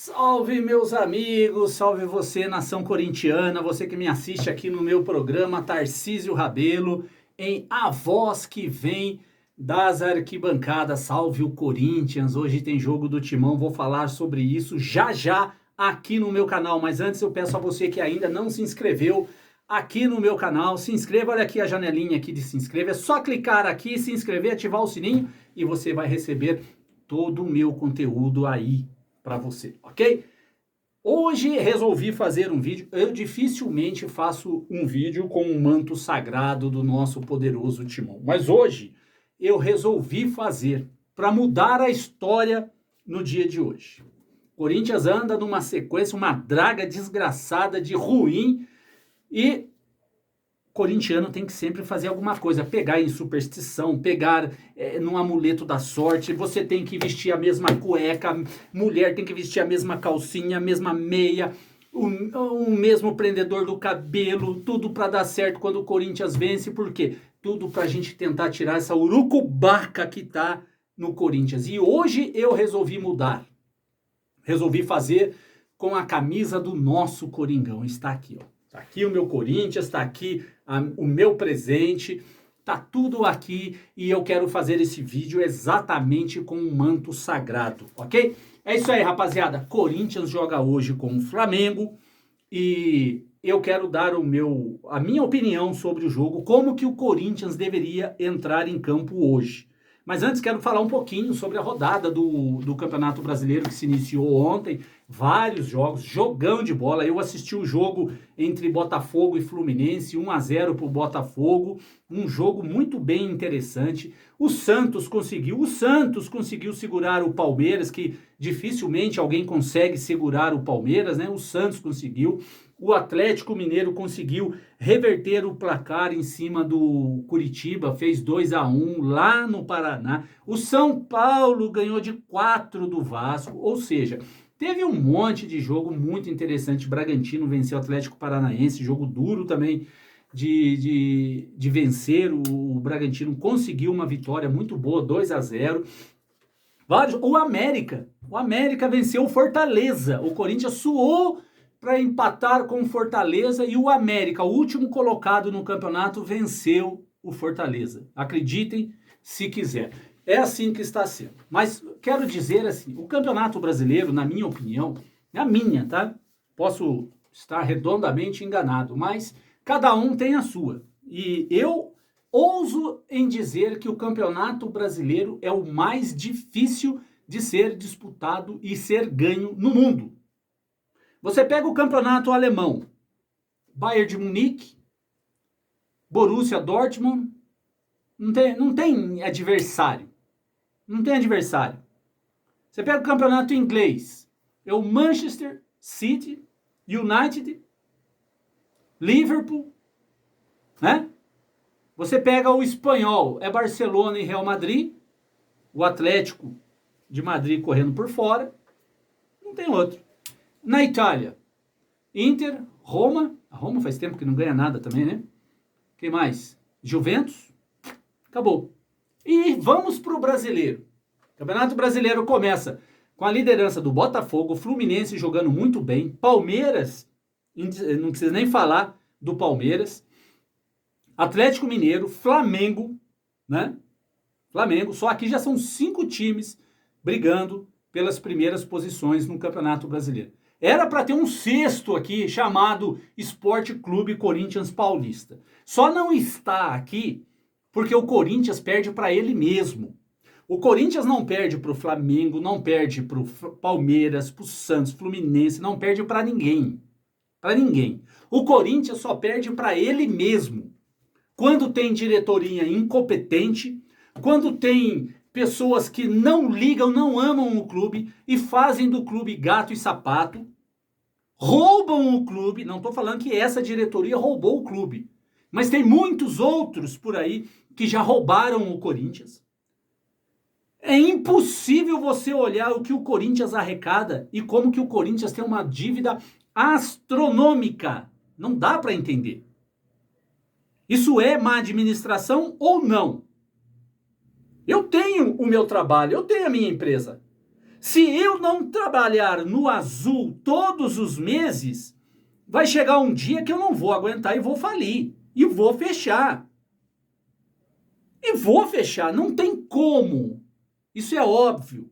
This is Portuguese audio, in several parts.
Salve meus amigos, salve você nação corintiana, você que me assiste aqui no meu programa Tarcísio Rabelo, em A Voz que Vem das Arquibancadas. Salve o Corinthians, hoje tem jogo do Timão, vou falar sobre isso já já aqui no meu canal, mas antes eu peço a você que ainda não se inscreveu aqui no meu canal, se inscreva, olha aqui a janelinha aqui de se inscrever, é só clicar aqui, se inscrever, ativar o sininho e você vai receber todo o meu conteúdo aí para você, ok? Hoje resolvi fazer um vídeo, eu dificilmente faço um vídeo com um manto sagrado do nosso poderoso Timão, mas hoje eu resolvi fazer para mudar a história no dia de hoje. Corinthians anda numa sequência, uma draga desgraçada de ruim e corintiano tem que sempre fazer alguma coisa, pegar em superstição, pegar num amuleto da sorte, você tem que vestir a mesma cueca, mulher tem que vestir a mesma calcinha, a mesma meia, o mesmo prendedor do cabelo, tudo para dar certo quando o Corinthians vence, por quê? Tudo pra gente tentar tirar essa urucubaca que tá no Corinthians. E hoje eu resolvi mudar, resolvi fazer com a camisa do nosso Coringão, está aqui, ó. Tá aqui o meu Corinthians, tá aqui o meu presente, tá tudo aqui e eu quero fazer esse vídeo exatamente com um manto sagrado, ok? É isso aí, rapaziada. Corinthians joga hoje com o Flamengo e eu quero dar a minha opinião sobre o jogo, como que o Corinthians deveria entrar em campo hoje. Mas antes quero falar um pouquinho sobre a rodada do Campeonato Brasileiro que se iniciou ontem. Vários jogos, jogão de bola. Eu assisti o jogo entre Botafogo e Fluminense, 1-0 para o Botafogo. Um jogo muito bem interessante. O Santos conseguiu segurar o Palmeiras, que dificilmente alguém consegue segurar o Palmeiras, né? O Santos conseguiu. O Atlético Mineiro conseguiu reverter o placar em cima do Curitiba, fez 2-1 lá no Paraná. O São Paulo ganhou de 4 do Vasco, ou seja, teve um monte de jogo muito interessante. Bragantino venceu o Atlético Paranaense, jogo duro também de vencer. O Bragantino conseguiu uma vitória muito boa, 2-0. O América venceu o Fortaleza. O Corinthians suou para empatar com o Fortaleza e o América, o último colocado no campeonato, venceu o Fortaleza. Acreditem se quiser. É assim que está sendo. Mas quero dizer assim, o Campeonato Brasileiro, na minha opinião, é a minha, tá? Posso estar redondamente enganado, mas cada um tem a sua. E eu ouso em dizer que o Campeonato Brasileiro é o mais difícil de ser disputado e ser ganho no mundo. Você pega o campeonato alemão, Bayern de Munique, Borussia Dortmund, não tem adversário. Não tem adversário. Você pega o campeonato inglês, é o Manchester City, United, Liverpool, né? Você pega o espanhol, é Barcelona e Real Madrid, o Atlético de Madrid correndo por fora, não tem outro. Na Itália, Inter, Roma. A Roma faz tempo que não ganha nada também, né? Quem mais? Juventus. Acabou. E vamos para o brasileiro. O Campeonato Brasileiro começa com a liderança do Botafogo, Fluminense jogando muito bem, Palmeiras, não precisa nem falar do Palmeiras, Atlético Mineiro, Flamengo, né? Flamengo, só aqui já são 5 times brigando pelas primeiras posições no Campeonato Brasileiro. Era para ter um sexto aqui chamado Esporte Clube Corinthians Paulista. Só não está aqui porque o Corinthians perde para ele mesmo. O Corinthians não perde para o Flamengo, não perde para o Palmeiras, para o Santos, Fluminense, não perde para ninguém. Para ninguém. O Corinthians só perde para ele mesmo. Quando tem diretoria incompetente, quando tem pessoas que não ligam, não amam o clube e fazem do clube gato e sapato, roubam o clube. Não estou falando que essa diretoria roubou o clube, mas tem muitos outros por aí que já roubaram o Corinthians. É impossível você olhar o que o Corinthians arrecada e como que o Corinthians tem uma dívida astronômica. Não dá para entender. Isso é má administração ou não? Eu tenho o meu trabalho, eu tenho a minha empresa. Se eu não trabalhar no azul todos os meses, vai chegar um dia que eu não vou aguentar e vou falir. E vou fechar. E vou fechar. Não tem como. Isso é óbvio.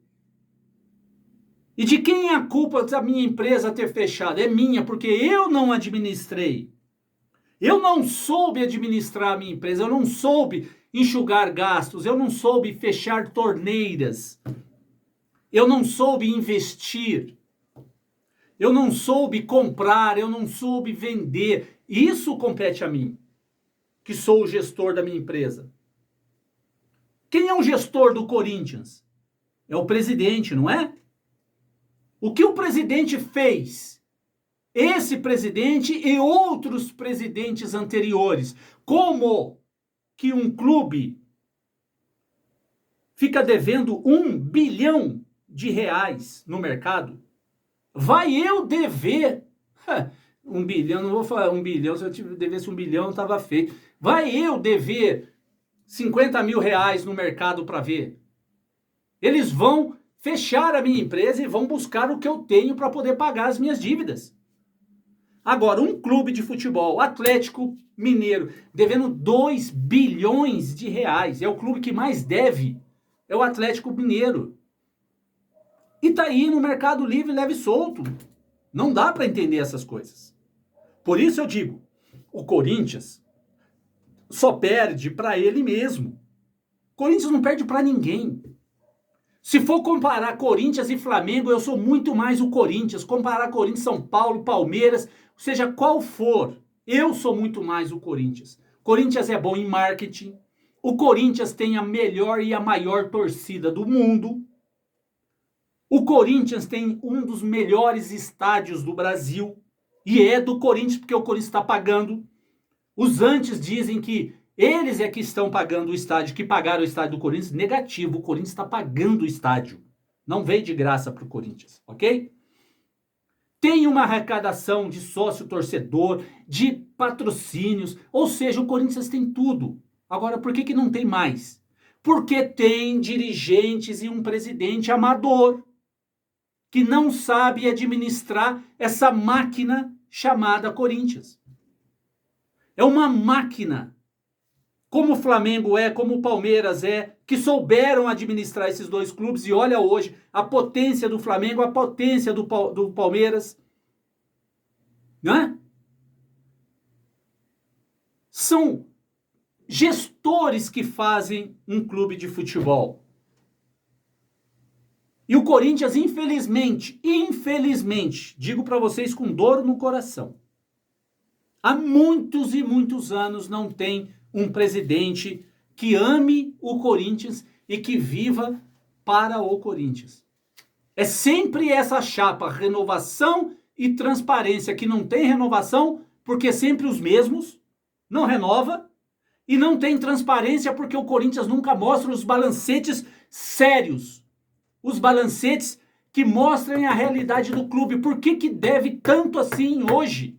E de quem é a culpa da minha empresa ter fechado? É minha, porque eu não administrei. Eu não soube administrar a minha empresa. Eu não soube enxugar gastos. Eu não soube fechar torneiras. Eu não soube investir. Eu não soube comprar. Eu não soube vender. Isso compete a mim, que sou o gestor da minha empresa. Quem é o gestor do Corinthians? É o presidente, não é? O que o presidente fez? Esse presidente e outros presidentes anteriores. Como que um clube fica devendo R$ 1 bilhão no mercado? Vai eu dever 1 bilhão, não vou falar 1 bilhão, se eu devesse 1 bilhão estava feio. Vai eu dever 50 mil reais no mercado para ver? Eles vão fechar a minha empresa e vão buscar o que eu tenho para poder pagar as minhas dívidas. Agora, um clube de futebol, Atlético Mineiro, devendo 2 bilhões de reais, é o clube que mais deve, é o Atlético Mineiro. E tá aí no mercado livre, leve e solto. Não dá para entender essas coisas. Por isso eu digo, o Corinthians só perde para ele mesmo. O Corinthians não perde para ninguém. Se for comparar Corinthians e Flamengo, eu sou muito mais o Corinthians. Comparar Corinthians, São Paulo, Palmeiras, seja qual for, eu sou muito mais o Corinthians. Corinthians é bom em marketing. O Corinthians tem a melhor e a maior torcida do mundo. O Corinthians tem um dos melhores estádios do Brasil. E é do Corinthians porque o Corinthians está pagando. Os antes dizem que eles é que estão pagando o estádio, que pagaram o estádio do Corinthians. Negativo, o Corinthians está pagando o estádio. Não veio de graça para o Corinthians, ok? Tem uma arrecadação de sócio-torcedor, de patrocínios, ou seja, o Corinthians tem tudo. Agora, por que não tem mais? Porque tem dirigentes e um presidente amador que não sabe administrar essa máquina chamada Corinthians. É uma máquina, como o Flamengo é, como o Palmeiras é, que souberam administrar esses dois clubes. E olha hoje a potência do Flamengo, a potência do Palmeiras. Não é? São gestores que fazem um clube de futebol. E o Corinthians, infelizmente, digo para vocês com dor no coração, há muitos e muitos anos não tem um presidente que ame o Corinthians e que viva para o Corinthians. É sempre essa chapa, renovação e transparência, que não tem renovação porque sempre os mesmos, não renova, e não tem transparência porque o Corinthians nunca mostra os balancetes sérios, os balancetes que mostrem a realidade do clube. Por que deve tanto assim hoje?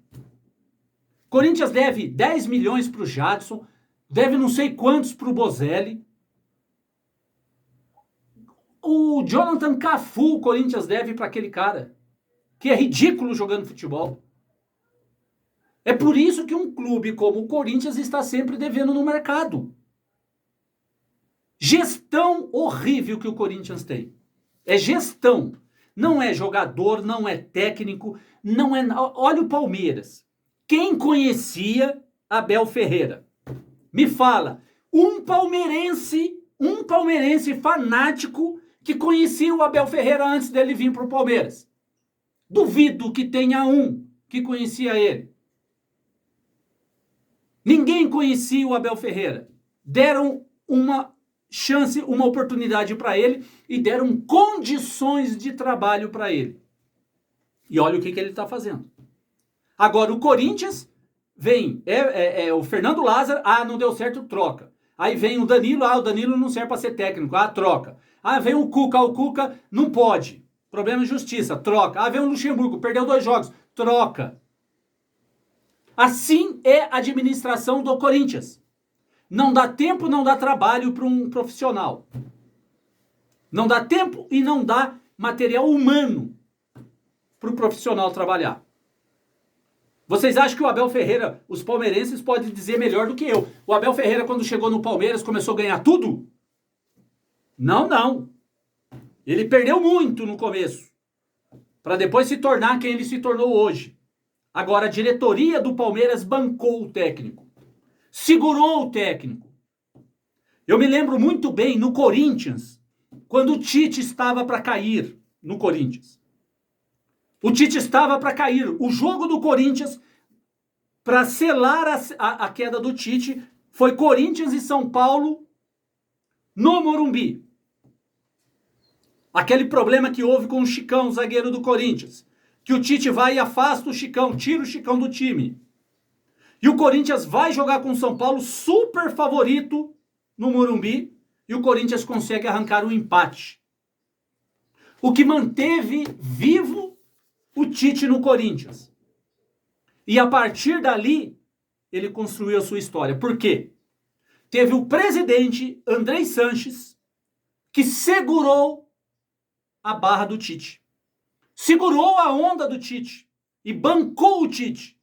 Corinthians deve 10 milhões para o Jadson, deve não sei quantos para o Bozelli. O Jonathan Cafu, o Corinthians deve para aquele cara, que é ridículo jogando futebol. É por isso que um clube como o Corinthians está sempre devendo no mercado. Gestão horrível que o Corinthians tem. É gestão. Não é jogador, não é técnico, não é... Olha o Palmeiras. Quem conhecia Abel Ferreira? Me fala, um palmeirense fanático que conhecia o Abel Ferreira antes dele vir para o Palmeiras. Duvido que tenha um que conhecia ele. Ninguém conhecia o Abel Ferreira. Deram uma chance, uma oportunidade para ele e deram condições de trabalho para ele. E olha o que ele está fazendo. Agora o Corinthians vem, o Fernando Lázaro, não deu certo, troca. Aí vem o Danilo, o Danilo não serve para ser técnico, troca. Vem o Cuca não pode, problema de justiça, troca. Vem o Luxemburgo, perdeu 2 jogos, troca. Assim é a administração do Corinthians. Não dá tempo, não dá trabalho para um profissional. Não dá tempo e não dá material humano para o profissional trabalhar. Vocês acham que o Abel Ferreira, os palmeirenses podem dizer melhor do que eu? O Abel Ferreira, quando chegou no Palmeiras, começou a ganhar tudo? Não, não. Ele perdeu muito no começo, para depois se tornar quem ele se tornou hoje. Agora, a diretoria do Palmeiras bancou o técnico, segurou o técnico. Eu me lembro muito bem no Corinthians, quando o Tite estava para cair no Corinthians. O Tite estava para cair. O jogo do Corinthians, para selar a queda do Tite, foi Corinthians e São Paulo no Morumbi. Aquele problema que houve com o Chicão, zagueiro do Corinthians. Que o Tite vai e afasta o Chicão, tira o Chicão do time. E o Corinthians vai jogar com o São Paulo, super favorito no Morumbi, e o Corinthians consegue arrancar um empate. O que manteve vivo o Tite no Corinthians. E a partir dali, ele construiu a sua história. Por quê? Teve o presidente Andrei Sanches, que segurou a barra do Tite. Segurou a onda do Tite e bancou o Tite.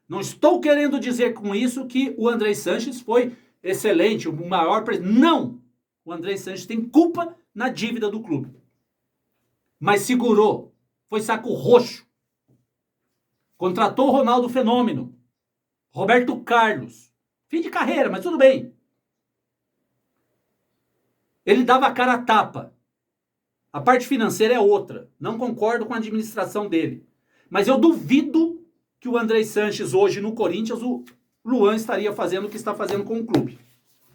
Não estou querendo dizer com isso que o Andrei Sanches foi excelente, o maior presidente. Não! O Andrei Sanches tem culpa na dívida do clube. Mas segurou. Foi saco roxo. Contratou o Ronaldo Fenômeno. Roberto Carlos. Fim de carreira, mas tudo bem. Ele dava a cara a tapa. A parte financeira é outra. Não concordo com a administração dele. Mas eu duvido que o Andrei Sanches hoje no Corinthians, o Luan estaria fazendo o que está fazendo com o clube.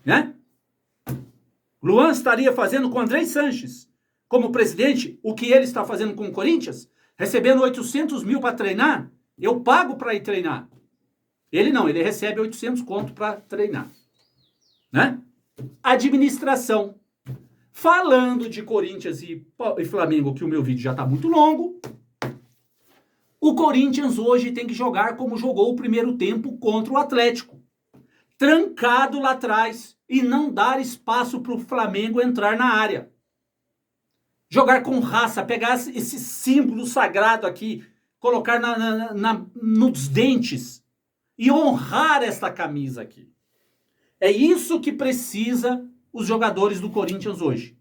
Né? Luan estaria fazendo com o Andrei Sanches, como presidente, o que ele está fazendo com o Corinthians, recebendo 800 mil para treinar, eu pago para ir treinar. Ele não, ele recebe 800 conto para treinar. Né? Administração. Falando de Corinthians e Flamengo, que o meu vídeo já está muito longo, o Corinthians hoje tem que jogar como jogou o primeiro tempo contra o Atlético. Trancado lá atrás e não dar espaço para o Flamengo entrar na área. Jogar com raça, pegar esse símbolo sagrado aqui, colocar nos dentes e honrar esta camisa aqui. É isso que precisa os jogadores do Corinthians hoje.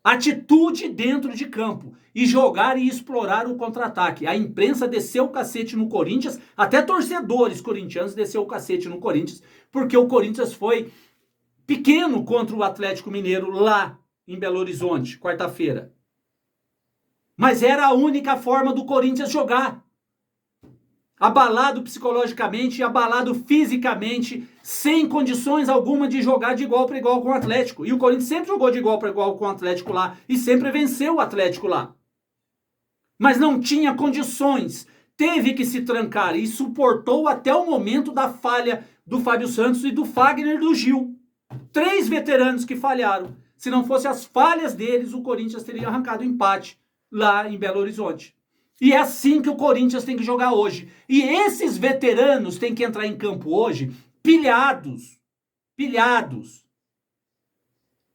Atitude dentro de campo e jogar e explorar o contra-ataque. A imprensa desceu o cacete no Corinthians, até torcedores corintianos desceu o cacete no Corinthians, porque o Corinthians foi pequeno contra o Atlético Mineiro lá em Belo Horizonte, quarta-feira. Mas era a única forma do Corinthians jogar. Abalado psicologicamente, abalado fisicamente, sem condições alguma de jogar de igual para igual com o Atlético. E o Corinthians sempre jogou de igual para igual com o Atlético lá e sempre venceu o Atlético lá. Mas não tinha condições, teve que se trancar e suportou até o momento da falha do Fábio Santos e do Fagner e do Gil. 3 veteranos que falharam. Se não fossem as falhas deles, o Corinthians teria arrancado o empate lá em Belo Horizonte. E é assim que o Corinthians tem que jogar hoje. E esses veteranos têm que entrar em campo hoje pilhados.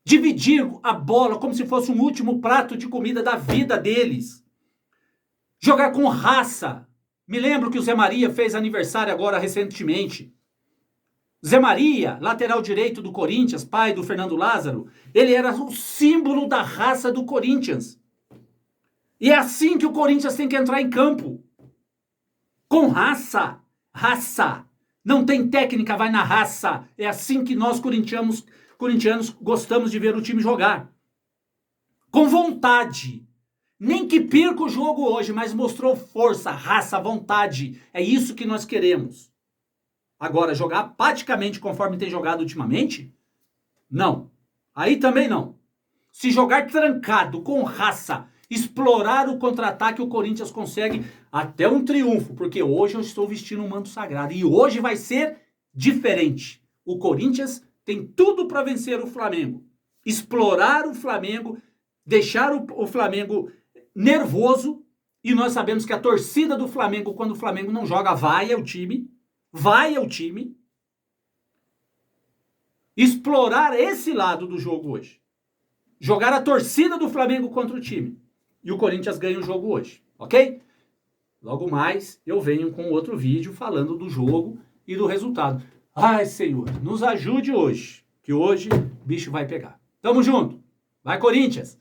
Dividir a bola como se fosse um último prato de comida da vida deles. Jogar com raça. Me lembro que o Zé Maria fez aniversário agora recentemente. Zé Maria, lateral direito do Corinthians, pai do Fernando Lázaro, ele era o símbolo da raça do Corinthians. E é assim que o Corinthians tem que entrar em campo. Com raça. Raça. Não tem técnica, vai na raça. É assim que nós corintianos gostamos de ver o time jogar. Com vontade. Nem que perca o jogo hoje, mas mostrou força, raça, vontade. É isso que nós queremos. Agora, jogar apaticamente conforme tem jogado ultimamente? Não. Aí também não. Se jogar trancado, com raça, explorar o contra-ataque, o Corinthians consegue até um triunfo, porque hoje eu estou vestindo um manto sagrado e hoje vai ser diferente. O Corinthians tem tudo para vencer o Flamengo, explorar o Flamengo, deixar o Flamengo nervoso, e nós sabemos que a torcida do Flamengo, quando o Flamengo não joga, vai ao time, explorar esse lado do jogo hoje. jogar a torcida do Flamengo contra o time. E o Corinthians ganha o jogo hoje, ok? Logo mais eu venho com outro vídeo falando do jogo e do resultado. Ai, Senhor, nos ajude hoje, que hoje o bicho vai pegar. Tamo junto. Vai, Corinthians!